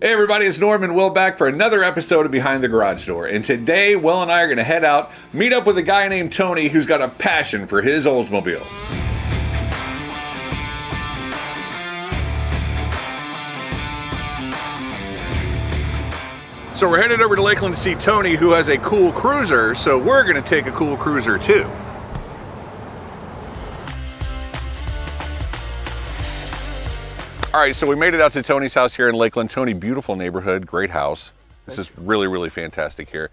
Hey everybody, it's Norman Will back for another episode of Behind the Garage Door. And today, Will and I are going to head out, meet up with a guy named Tony who's got a passion for his Oldsmobile. So we're headed over to Lakeland to see Tony, who has a cool cruiser, so we're going to take a cool cruiser too. All right, so we made it out to Tony's house here in Lakeland. Tony, beautiful neighborhood, great house. This is really fantastic here.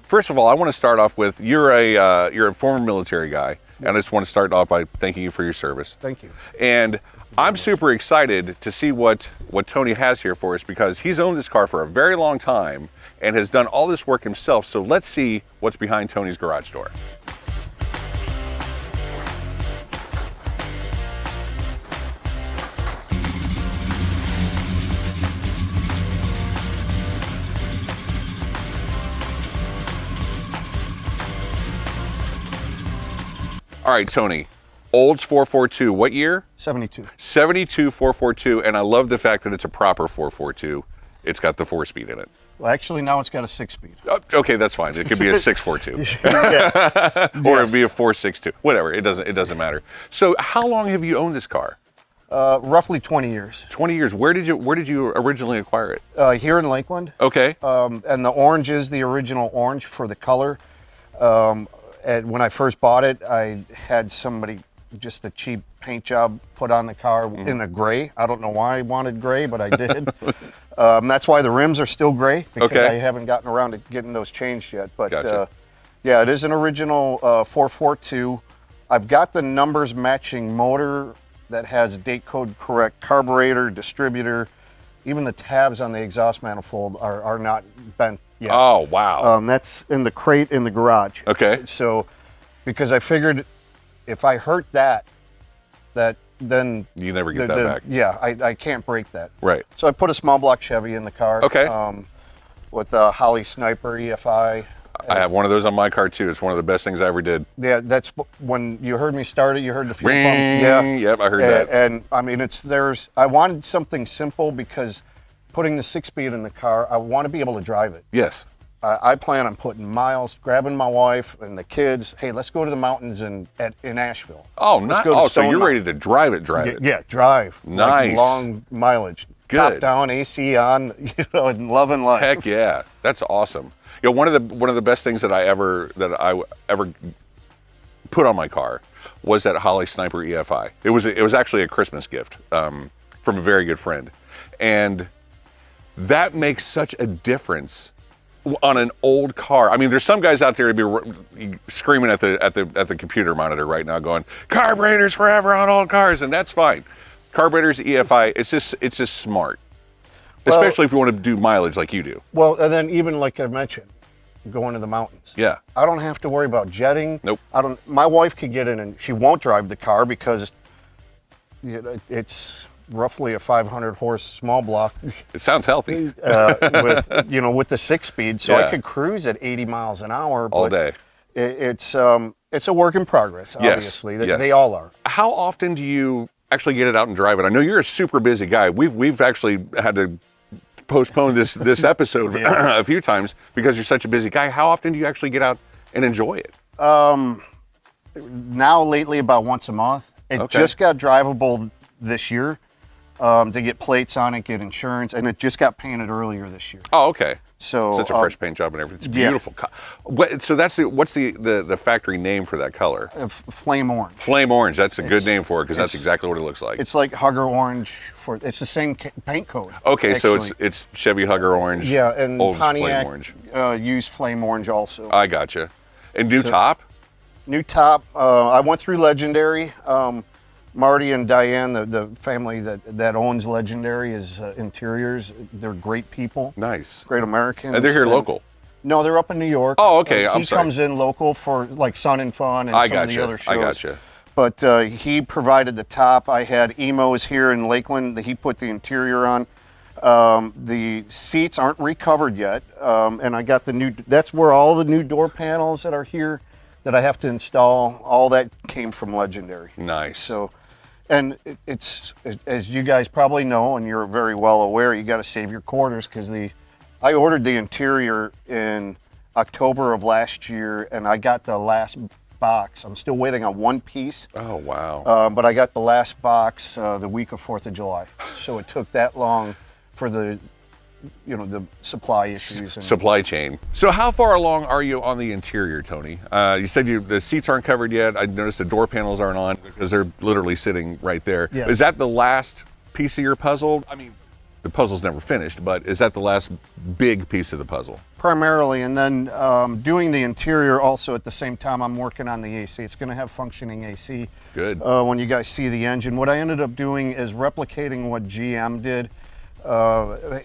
First of all, I want to start off with, you're a former military guy, and I just want to start off by thanking you for your service. Thank you. And I'm super excited to see what Tony has here for us, because he's owned this car for a very long time and has done all this work himself. So let's see what's behind Tony's garage door. All right, Tony, Olds 442, what year? 72. 72 442, and I love the fact that it's a proper 442. It's got the 4-speed in it. Well, actually, now it's got a 6-speed. Okay, that's fine. It could be a 642. Yeah. Or it'd be a 462. Whatever, it doesn't matter. So how long have you owned this car? Roughly 20 years. 20 years. Where did you originally acquire it? Here in Lakeland. Okay. And the orange is the original orange for the color. And when I first bought it, I had somebody, just a cheap paint job put on the car in a gray. I don't know why I wanted gray, but I did. That's why the rims are still gray, because I haven't gotten around to getting those changed yet. But Gotcha. yeah, it is an original 442. I've got the numbers matching motor that has date code correct carburetor, distributor. Even the tabs on the exhaust manifold are not bent yet. Oh, wow. That's in the crate in the garage. Okay. So, because I figured if I hurt that then You never get that back. Yeah, I can't break that. Right. So I put a small block Chevy in the car. Okay. With a Holly Sniper EFI. I have one of those on my car too. It's one of the best things I ever did. Yeah, that's when you heard me start it. You heard the fuel pump. Ring. Yeah. Yep, I heard that. And I mean, I wanted something simple, because putting the 6-speed in the car, I want to be able to drive it. Yes. I plan on putting miles, grabbing my wife and the kids. Hey, let's go to the mountains in Asheville. Oh, let's nice. go to So Stone you're ready Mountain. to drive it. Yeah, drive. Nice. Like long mileage. Good. Top down, AC on, and loving life. Heck yeah, that's awesome. You know, one of the best things that I ever put on my car was that Holly Sniper EFI. It was actually a Christmas gift from a very good friend, and that makes such a difference on an old car. I mean, there's some guys out there who'd be screaming at the computer monitor right now, going, "Carburetors forever on old cars," and that's fine. Carburetors, EFI, it's just smart. Especially if you want to do mileage like you do. Well, and then even like I mentioned, going to the mountains. Yeah. I don't have to worry about jetting. Nope. My wife could get in and she won't drive the car, because it's roughly a 500 horse small block. It sounds healthy. with the 6-speed, so Yeah. I could cruise at 80 miles an hour. All but day. It's a work in progress, obviously. Yes. They all are. How often do you actually get it out and drive it? I know you're a super busy guy. We've actually had to postpone this episode a few times because you're such a busy guy. How often do you actually get out and enjoy it? Now, lately, about once a month. It just got drivable this year to get plates on it, get insurance, and it just got painted earlier this year. Oh, okay. So Such a fresh paint job and everything. It's beautiful. Yeah. So what's the factory name for that color? Flame orange. Flame orange. That's a good name for it, because that's exactly what it looks like. It's like Hugger orange. It's the same paint code. Okay, actually. so it's Chevy Hugger orange. Yeah, and Olds Pontiac Flame orange. Used flame orange also. I gotcha. And new top? New top. I went through Legendary. Marty and Diane, the family that owns Legendary, is Interiors. They're great people. Nice. Great Americans. And they're here local? No, they're up in New York. Oh, okay. He comes in local for like Sun and Fun and some of the other shows. I gotcha. But he provided the top. I had Emos here in Lakeland that he put the interior on. The seats aren't recovered yet, and I got the new. That's where all the new door panels that are here that I have to install. All that came from Legendary. Nice. So, And it's, as you guys probably know, and you're very well aware, you got to save your quarters, because I ordered the interior in October of last year, and I got the last box. I'm still waiting on one piece. Oh, wow. But I got the last box the week of 4th of July. So it took that long for the supply issues. And supply chain. So how far along are you on the interior, Tony? You said the seats aren't covered yet. I noticed the door panels aren't on because they're literally sitting right there. Yeah. Is that the last piece of your puzzle? I mean, the puzzle's never finished, but is that the last big piece of the puzzle? Primarily, and then doing the interior also at the same time, I'm working on the AC. It's going to have functioning AC. Good. When you guys see the engine. What I ended up doing is replicating what GM did.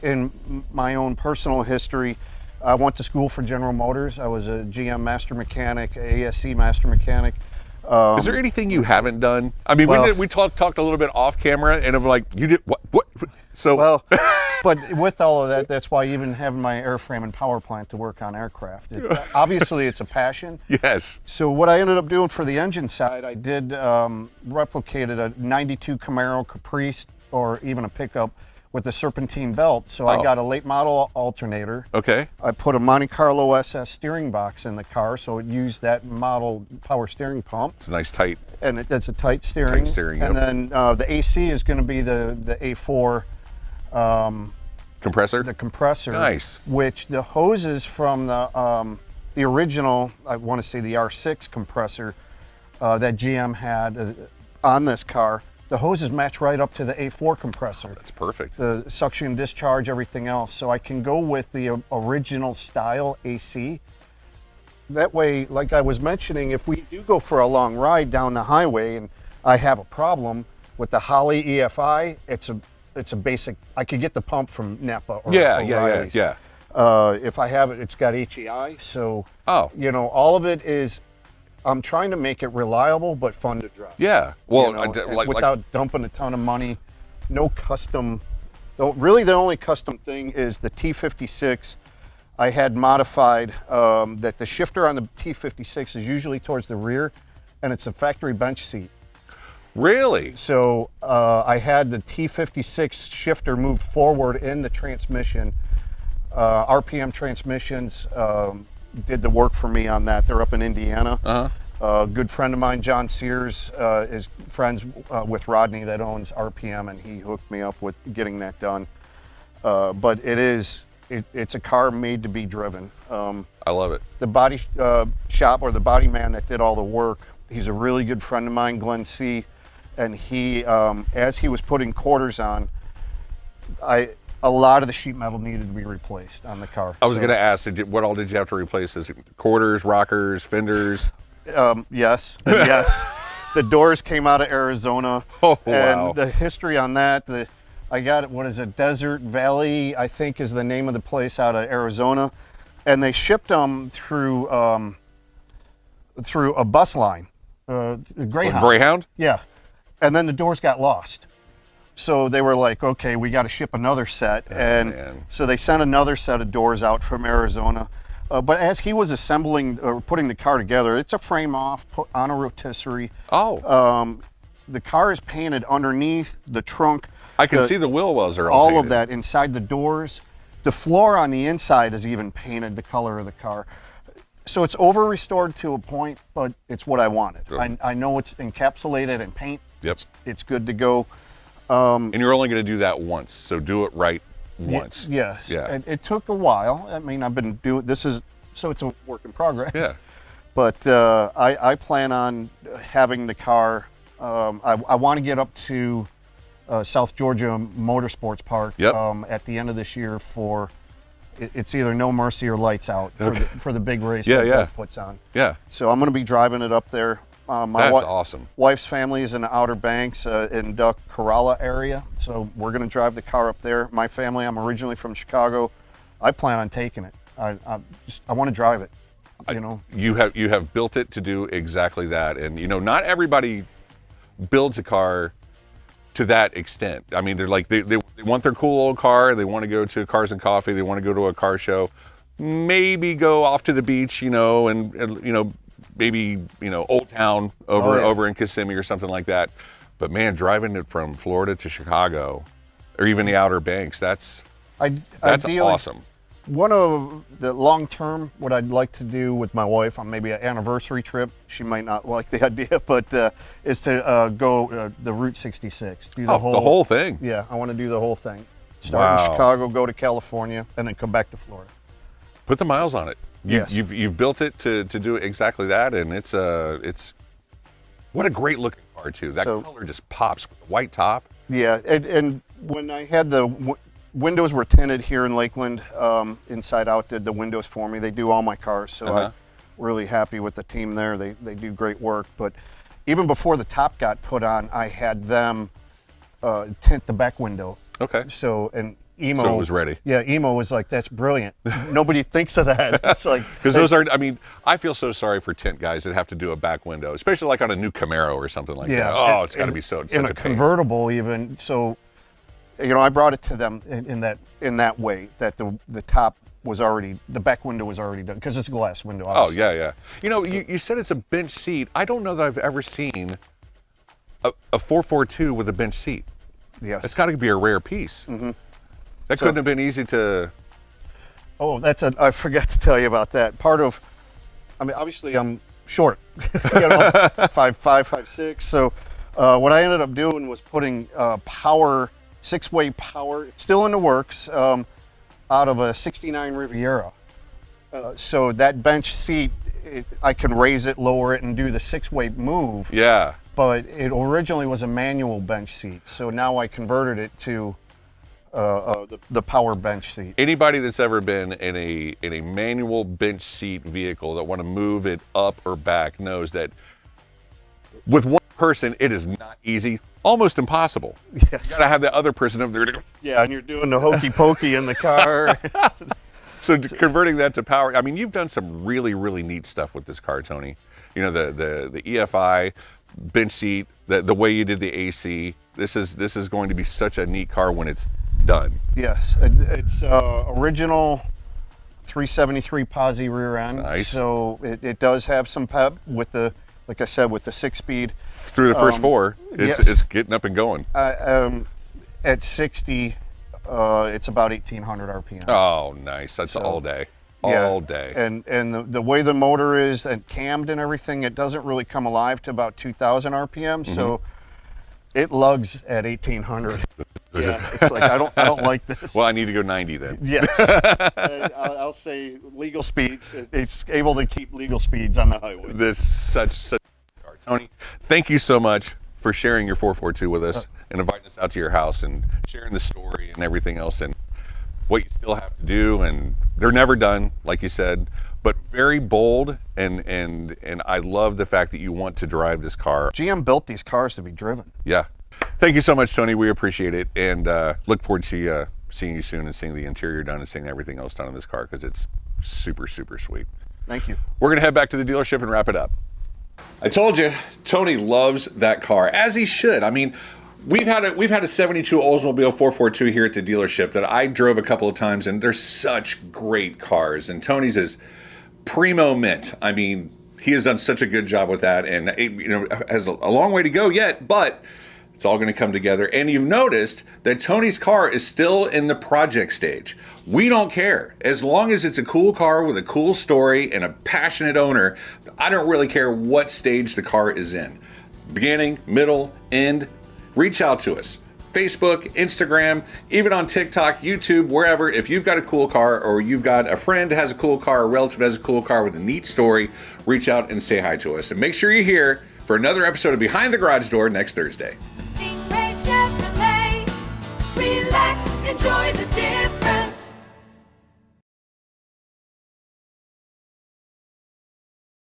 In my own personal history, I went to school for General Motors. I was a GM master mechanic, ASC master mechanic. Is there anything you haven't done? I mean, we talked a little bit off camera, and I'm like, you did what? So well, but with all of that, that's why I even have my airframe and power plant to work on aircraft. Obviously, it's a passion. Yes. So what I ended up doing for the engine side, I did replicated a '92 Camaro Caprice, or even a pickup, with a serpentine belt. So I got a late model alternator. Okay. I put a Monte Carlo SS steering box in the car, so it used that model power steering pump. It's a nice tight. And it's a tight steering. Tight steering, And yep. then the AC is going to be the A4 Compressor? the compressor. Nice. Which the hoses from the original, I want to say the R6 compressor that GM had on this car, the hoses match right up to the A4 compressor. That's perfect. The suction, discharge, everything else. So I can go with the original style AC. That way, like I was mentioning, if we do go for a long ride down the highway and I have a problem with the Holley EFI, it's a basic. I could get the pump from Napa or O'Reilly's. Yeah. If I have it, it's got HEI. So Oh. all of it is. I'm trying to make it reliable but fun to drive. Yeah. Well, without dumping a ton of money. No custom. Really, the only custom thing is the T56. I had modified that the shifter on the T56 is usually towards the rear, and it's a factory bench seat. Really? So I had the T56 shifter moved forward in the transmission. RPM Transmissions did the work for me on that. They're up in Indiana. A good friend of mine, John Sears, is friends with Rodney that owns RPM, and he hooked me up with getting that done. But it's a car made to be driven. I love it. The body shop, or the body man that did all the work, he's a really good friend of mine, Glenn C. And he, as he was putting quarters on, a lot of the sheet metal needed to be replaced on the car. I was going to ask, what all did you have to replace? Is it quarters, rockers, fenders? Yes, and yes. The doors came out of Arizona. Oh, and wow. the history on that, I got it, what is it, Desert Valley, I think is the name of the place, out of Arizona. And they shipped them through a bus line, Greyhound. Greyhound? Yeah. And then the doors got lost. So they were like, okay, we got to ship another set. Man. So they sent another set of doors out from Arizona. But as he was assembling or putting the car together, it's a frame off, put on a rotisserie. Oh. The car is painted underneath, the trunk. I can see the wheel wells are all of painted. that inside the doors. The floor on the inside is even painted the color of the car. So it's over restored to a point, but it's what I wanted. I know it's encapsulated in paint. Yep. It's good to go. And you're only going to do that once, so do it right once. Yes. Yeah. And it took a while. I mean, I've been doing this so it's a work in progress. Yeah. But I plan on having the car. I want to get up to South Georgia Motorsports Park at the end of this year for. It's either No Mercy or Lights Out for the big race that Doug puts on. Yeah. So I'm going to be driving it up there. That's awesome. Wife's family is in the Outer Banks in Duck Corolla area, so we're going to drive the car up there. My family, I'm originally from Chicago. I plan on taking it. I want to drive it. You have built it to do exactly that, and not everybody builds a car to that extent. I mean, they're like they want their cool old car. They want to go to Cars and Coffee. They want to go to a car show. Maybe go off to the beach, and maybe Old Town over in Kissimmee or something like that. But man, driving it from Florida to Chicago, or even the Outer Banks, that's Ideally, awesome. One of the long term, what I'd like to do with my wife on maybe an anniversary trip, she might not like the idea, but is to go the Route 66. Do The whole thing. Yeah, I want to do the whole thing. Start in Chicago, go to California, and then come back to Florida. Put the miles on it. Yes. You've built it to do exactly that, and it's what a great looking car too. That color just pops with the white top. Yeah, and when I had the windows were tinted here in Lakeland, Inside Out did the windows for me. They do all my cars, so I'm really happy with the team there. They do great work. But even before the top got put on, I had them tint the back window. Okay. So Emo, so it was ready. Yeah, Emo was like, that's brilliant. Nobody thinks of that. It's like, because those are, I mean, I feel so sorry for tint guys that have to do a back window, especially like on a new Camaro or something like that. Oh, it's got to be so in a convertible even. So, you know, I brought it to them in that way, that the top was already, the back window was already done, because it's a glass window, obviously. Oh, yeah. You know, you said it's a bench seat. I don't know that I've ever seen a 442 with a bench seat. Yes. It's got to be a rare piece. Mm-hmm. That couldn't have been easy to... Oh, I forgot to tell you about that. Part of, I mean, obviously I'm short, you know, 5'5", 5'6". So what I ended up doing was putting power, 6-way power, it's still in the works, out of a 69 Riviera. So that bench seat, I can raise it, lower it, and do the 6-way move. Yeah. But it originally was a manual bench seat. So now I converted it to the power bench seat. Anybody that's ever been in a manual bench seat vehicle that want to move it up or back knows that with one person it is not easy, almost impossible. Yes. You gotta have the other person over there to go. Yeah, and you're doing the hokey pokey in the car. So converting that to power, I mean, you've done some really, really neat stuff with this car, Tony. You know, the EFI bench seat, the way you did the AC. This is going to be such a neat car when it's done. Yes, it's original 373 posi rear end. Nice. So it does have some pep with the, like I said, with the 6-speed. Through the first four, it's getting up and going. At 60, it's about 1,800 RPM. Oh, nice. That's all day. All day. And the way the motor is and cammed and everything, it doesn't really come alive to about 2,000 RPM. So it lugs at 1,800. Yeah, it's like I don't like this. Well, I need to go 90 then. Yes, I'll say legal speeds. It's able to keep legal speeds on the highway. This such a car, Tony. Thank you so much for sharing your 442 with us and inviting us out to your house and sharing the story and everything else and what you still have to do. And they're never done, like you said, but very bold. And I love the fact that you want to drive this car. GM built these cars to be driven. Yeah. Thank you so much, Tony. We appreciate it, and look forward to seeing you soon and seeing the interior done and seeing everything else done in this car, because it's super, super sweet. Thank you. We're going to head back to the dealership and wrap it up. I told you, Tony loves that car, as he should. I mean, we've had a 72 Oldsmobile 442 here at the dealership that I drove a couple of times, and they're such great cars. And Tony's is primo mint. I mean, he has done such a good job with that, and it, has a long way to go yet, but it's all going to come together. And you've noticed that Tony's car is still in the project stage. We don't care. As long as it's a cool car with a cool story and a passionate owner, I don't really care what stage the car is in. Beginning, middle, end, reach out to us. Facebook, Instagram, even on TikTok, YouTube, wherever. If you've got a cool car, or you've got a friend that has a cool car, a relative has a cool car with a neat story, reach out and say hi to us. And make sure you're here for another episode of Behind the Garage Door next Thursday. Stingray Chevrolet, relax, enjoy the difference.